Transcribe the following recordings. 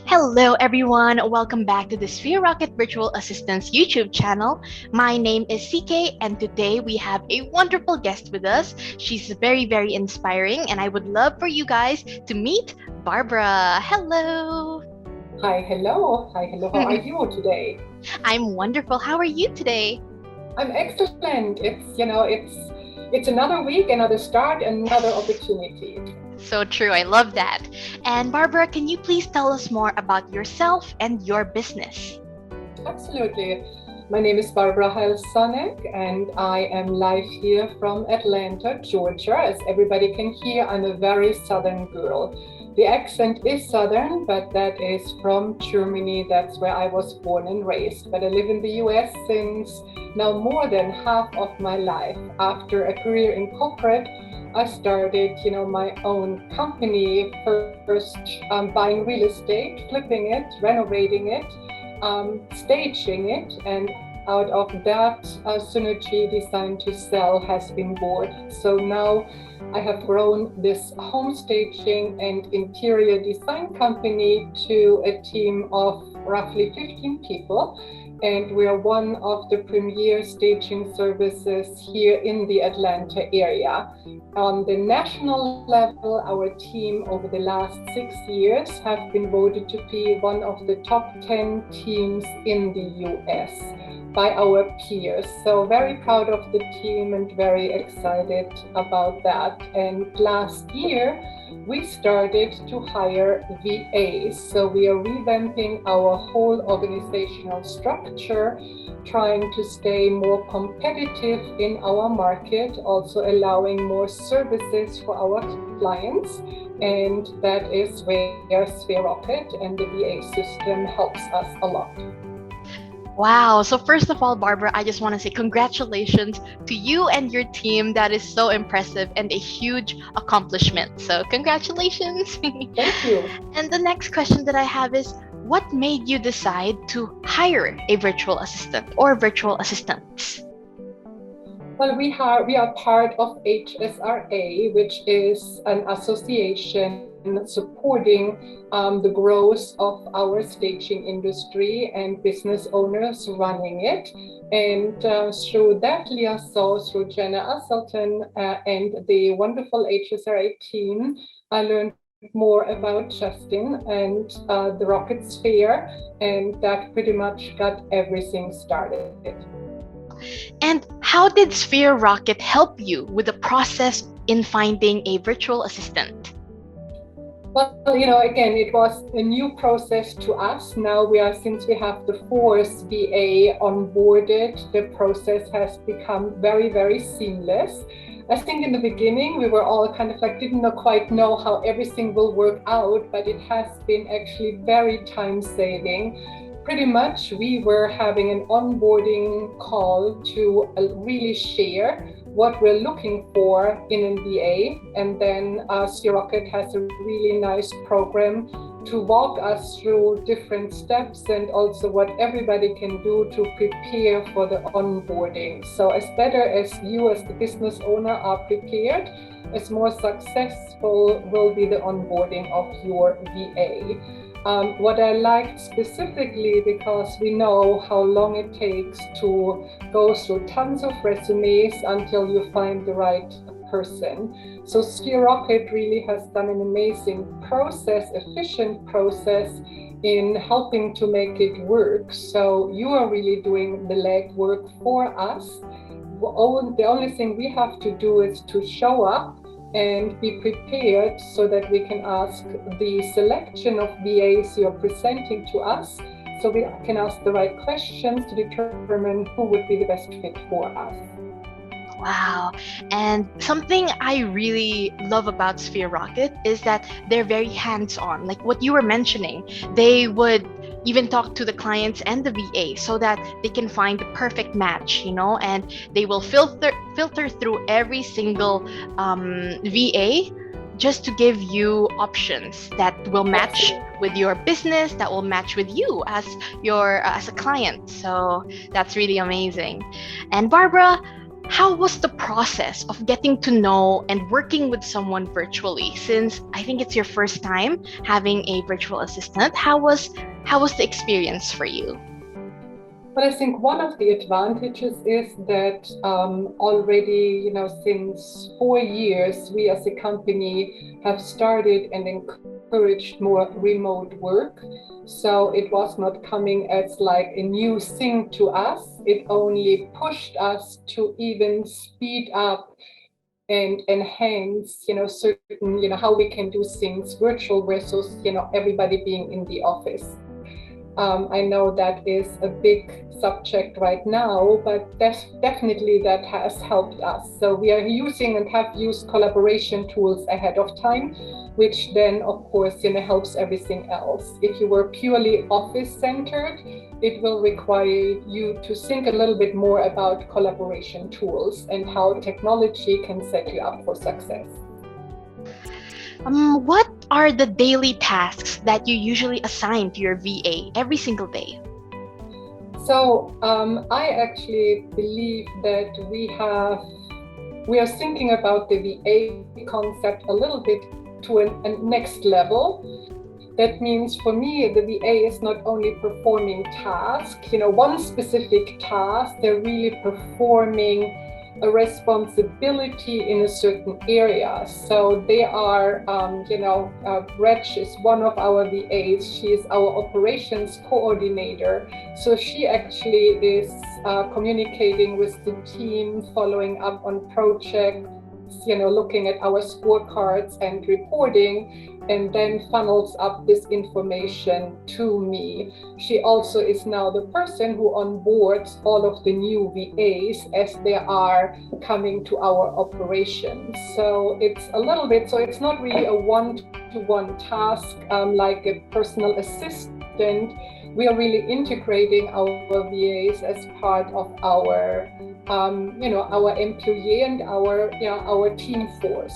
Hello, everyone. Welcome back to the Sphere Rocket Virtual Assistant's YouTube channel. My name is CK, and today we have a wonderful guest with us. She's very, very inspiring, and I would love for you guys to meet Barbara. Hello. Hi, hello. Hi, hello. How are you today? I'm wonderful. How are you today? I'm excellent. It's another week, another start, another opportunity. So true. I love that. And Barbara, can you please tell us more about yourself and your business? Absolutely. My name is Barbara Heil-Sonneck, and I am live here from Atlanta, Georgia. As everybody can hear, I'm a very southern girl. The accent is southern, but that is from Germany. That's where I was born and raised. But I live in the US since now more than half of my life. After a career in corporate, I started, my own company, first buying real estate, flipping it, renovating it, staging it, and out of that, Synergy Design to Sell has been born. So now I have grown this home staging and interior design company to a team of roughly 15 people. And we are one of the premier staging services here in the Atlanta area. On the national level, our team over the last 6 years have been voted to be one of the top 10 teams in the US by our peers. So very proud of the team and very excited about that. And last year, we started to hire VAs. So we are revamping our whole organizational structure, trying to stay more competitive in our market, also allowing more services for our clients. And that is where Sphere Rocket and the VA system helps us a lot. Wow. So first of all, Barbara, I just want to say congratulations to you and your team. That is so impressive and a huge accomplishment. So congratulations. Thank you. And the next question that I have is, what made you decide to hire a virtual assistant or virtual assistants? Well, we are part of HSRA, which is an association supporting the growth of our staging industry and business owners running it. And through that liaison, through Jenna Asselton and the wonderful HSRA team, I learned more about Justin and the Rocket Sphere, and that pretty much got everything started. And how did Sphere Rocket help you with the process in finding a virtual assistant? Well, again, it was a new process to us. Now since we have the fourth VA onboarded, the process has become very, very seamless. I think in the beginning, we were all kind of didn't quite know how everything will work out, but it has been actually very time-saving. Pretty much, we were having an onboarding call to really share what we're looking for in a VA, and then Sphere Rocket has a really nice program to walk us through different steps and also what everybody can do to prepare for the onboarding. So as better as you as the business owner are prepared, as more successful will be the onboarding of your VA. What I liked specifically, because we know how long it takes to go through tons of resumes until you find the right person. So Sphere Rocket really has done an amazing process, efficient process in helping to make it work. So you are really doing the legwork for us. The only thing we have to do is to show up and be prepared so that we can ask the selection of VAs you're presenting to us, so we can ask the right questions to determine who would be the best fit for us. Wow. And something I really love about Sphere Rocket is that they're very hands-on. Like what you were mentioning, they would even talk to the clients and the VA so that they can find the perfect match, and they will filter filter through every single VA just to give you options that will match with your business, that will match with you as a client. So that's really amazing. And Barbara, how was the process of getting to know and working with someone virtually? Since I think it's your first time having a virtual assistant, how was the experience for you? But I think one of the advantages is that already, since 4 years, we as a company have started and encouraged more remote work. So it was not coming as like a new thing to us. It only pushed us to even speed up and enhance, certain, how we can do things virtual versus, everybody being in the office. I know that is a big subject right now, but definitely that has helped us. So we are using and have used collaboration tools ahead of time, which then, of course, helps everything else. If you were purely office-centered, it will require you to think a little bit more about collaboration tools and how technology can set you up for success. What are the daily tasks that you usually assign to your VA every single day? So I actually believe that we are thinking about the VA concept a little bit to a next level. That means for me, the VA is not only performing tasks, one specific task, they're really performing a responsibility in a certain area. So they are, Reg is one of our VAs. She is our operations coordinator. So she actually is communicating with the team, following up on projects, looking at our scorecards and reporting, and then funnels up this information to me. She also is now the person who onboards all of the new VAs as they are coming to our operations. So it's a little bit, so it's not really a one-to-one task like a personal assistant. We are really integrating our VAs as part of our our employee and our team force.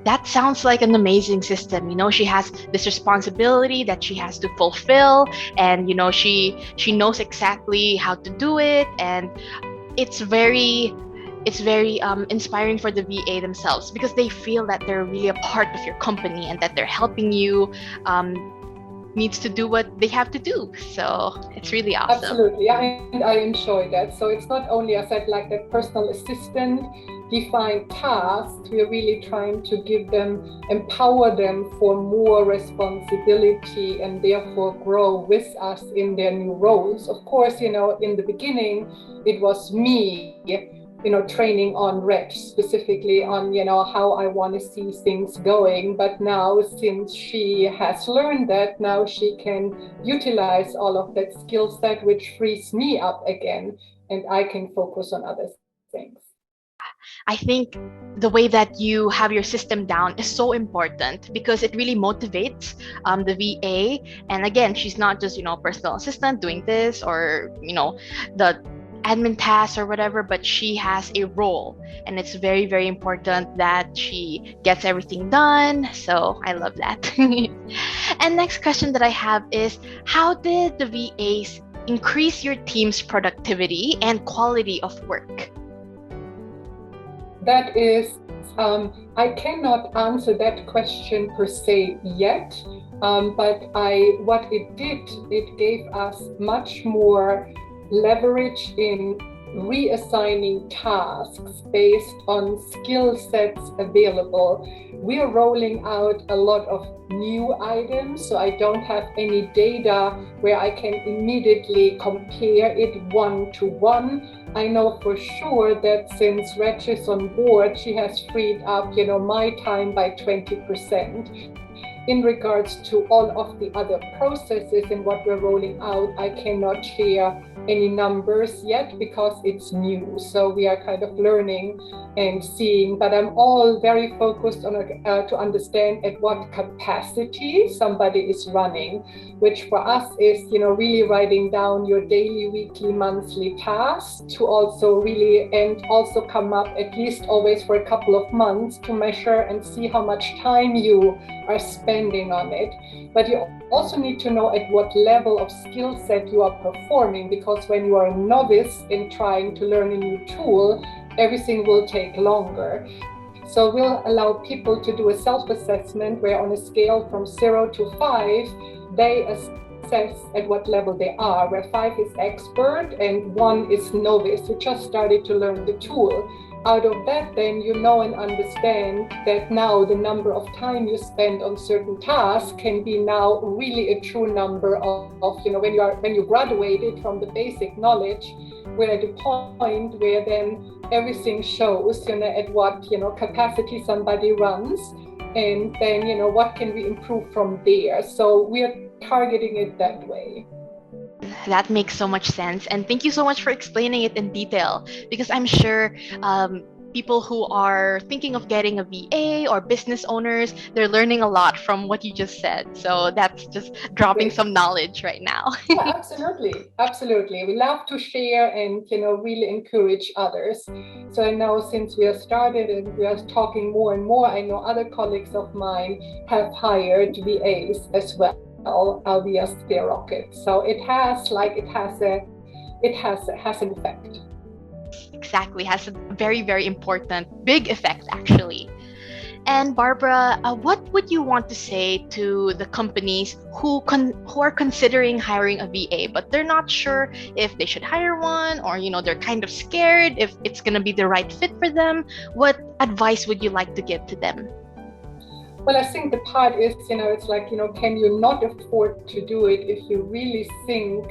That sounds like an amazing system. She has this responsibility that she has to fulfill, and she knows exactly how to do it, and it's very inspiring for the VA themselves, because they feel that they're really a part of your company and that they're helping you needs to do what they have to do. So it's really awesome. Absolutely, and I enjoy that. So it's not only, I said, like that personal assistant defined tasks, we're really trying to empower them for more responsibility and therefore grow with us in their new roles. Of course, in the beginning, it was me, training on Reg, specifically on, how I want to see things going. But now, since she has learned that, now she can utilize all of that skill set, which frees me up again, and I can focus on other things. I think the way that you have your system down is so important, because it really motivates the VA. And again, she's not just, personal assistant doing this, or, the admin tasks or whatever, but she has a role, and it's very, very important that she gets everything done. So I love that. And next question that I have is, how did the VAs increase your team's productivity and quality of work? That is, I cannot answer that question per se yet, but what it did, it gave us much more leverage in reassigning tasks based on skill sets available. We are rolling out a lot of new items, so I don't have any data where I can immediately compare it one-to-one. I know for sure that since Reg is on board, she has freed up, my time by 20%. in regards to all of the other processes and what we're rolling out, I cannot share any numbers yet because it's new. So we are kind of learning and seeing, but I'm all very focused on to understand at what capacity somebody is running, which for us is, really writing down your daily, weekly, monthly tasks to also really, and also come up at least always for a couple of months to measure and see how much time you are spending on it. But you also need to know at what level of skill set you are performing, because when you are a novice in trying to learn a new tool, everything will take longer. So we'll allow people to do a self-assessment where on a scale from 0 to 5, they assess at what level they are, where 5 is expert and 1 is novice, who just started to learn the tool. Out of that, then you know and understand that now the number of time you spend on certain tasks can be now really a true number of when you graduated from the basic knowledge, we're at a point where then everything shows, at what, capacity somebody runs, and then, what can we improve from there. So we're targeting it that way. That makes so much sense. And thank you so much for explaining it in detail, because I'm sure people who are thinking of getting a VA or business owners, they're learning a lot from what you just said. So that's just dropping some knowledge right now. Yeah, absolutely. We love to share and, really encourage others. So I know since we have started and we are talking more and more, I know other colleagues of mine have hired VAs as well via SphereRocket. So it has an effect. Exactly, has a very, very important, big effect actually. And Barbara, what would you want to say to the companies who are considering hiring a VA, but they're not sure if they should hire one, or they're kind of scared if it's going to be the right fit for them? What advice would you like to give to them? Well, I think the part is, it's like, can you not afford to do it if you really think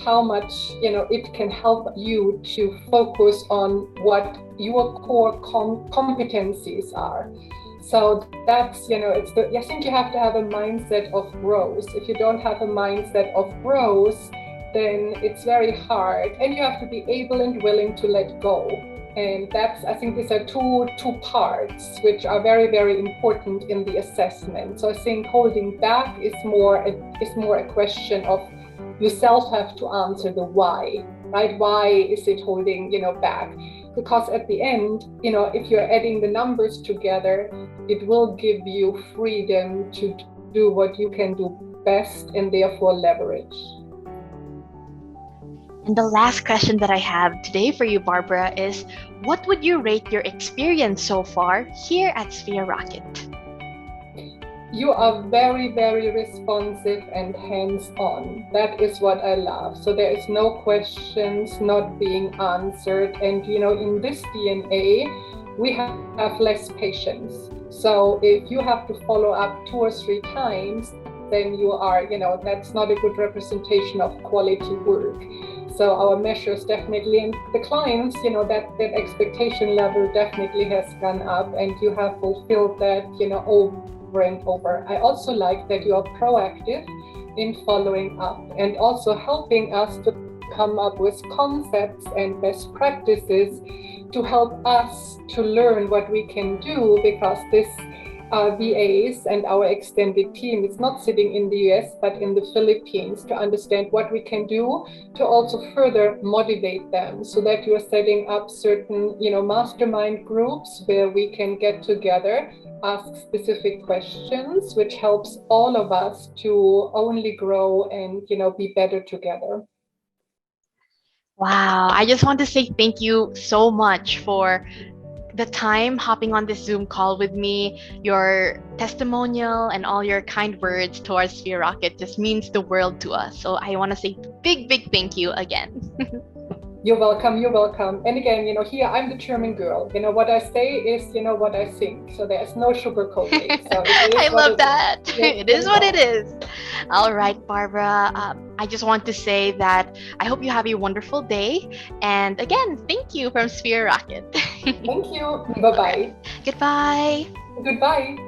how much, it can help you to focus on what your core competencies are. So that's, I think you have to have a mindset of growth. If you don't have a mindset of growth, then it's very hard, and you have to be able and willing to let go. And I think these are two parts which are very, very important in the assessment. So I think holding back is more a question of yourself have to answer the why, right? Why is it holding, back? Because at the end, if you're adding the numbers together, it will give you freedom to do what you can do best and therefore leverage. And the last question that I have today for you, Barbara, is what would you rate your experience so far here at SphereRocket? You are very, very responsive and hands-on. That is what I love. So there is no questions not being answered. And, in this DNA, we have less patience. So if you have to follow up 2 or 3 times, then you are, that's not a good representation of quality work. So our measures definitely, and the clients, that expectation level definitely has gone up, and you have fulfilled that, over and over. I also like that you are proactive in following up and also helping us to come up with concepts and best practices to help us to learn what we can do, because this VAs and our extended team is not sitting in the US but in the Philippines, to understand what we can do to also further motivate them, so that you are setting up certain mastermind groups where we can get together, ask specific questions, which helps all of us to only grow and be better together. Wow, I just want to say thank you so much for the time hopping on this Zoom call with me. Your testimonial and all your kind words towards SphereRocket just means the world to us. So I want to say big, big thank you again. You're welcome. And again, here I'm the German girl. What I say is, what I think. So there's no sugarcoating. So I love that. It is what it is. All right, Barbara. I just want to say that I hope you have a wonderful day. And again, thank you from SphereRocket. Thank you. Bye-bye. Goodbye. Goodbye.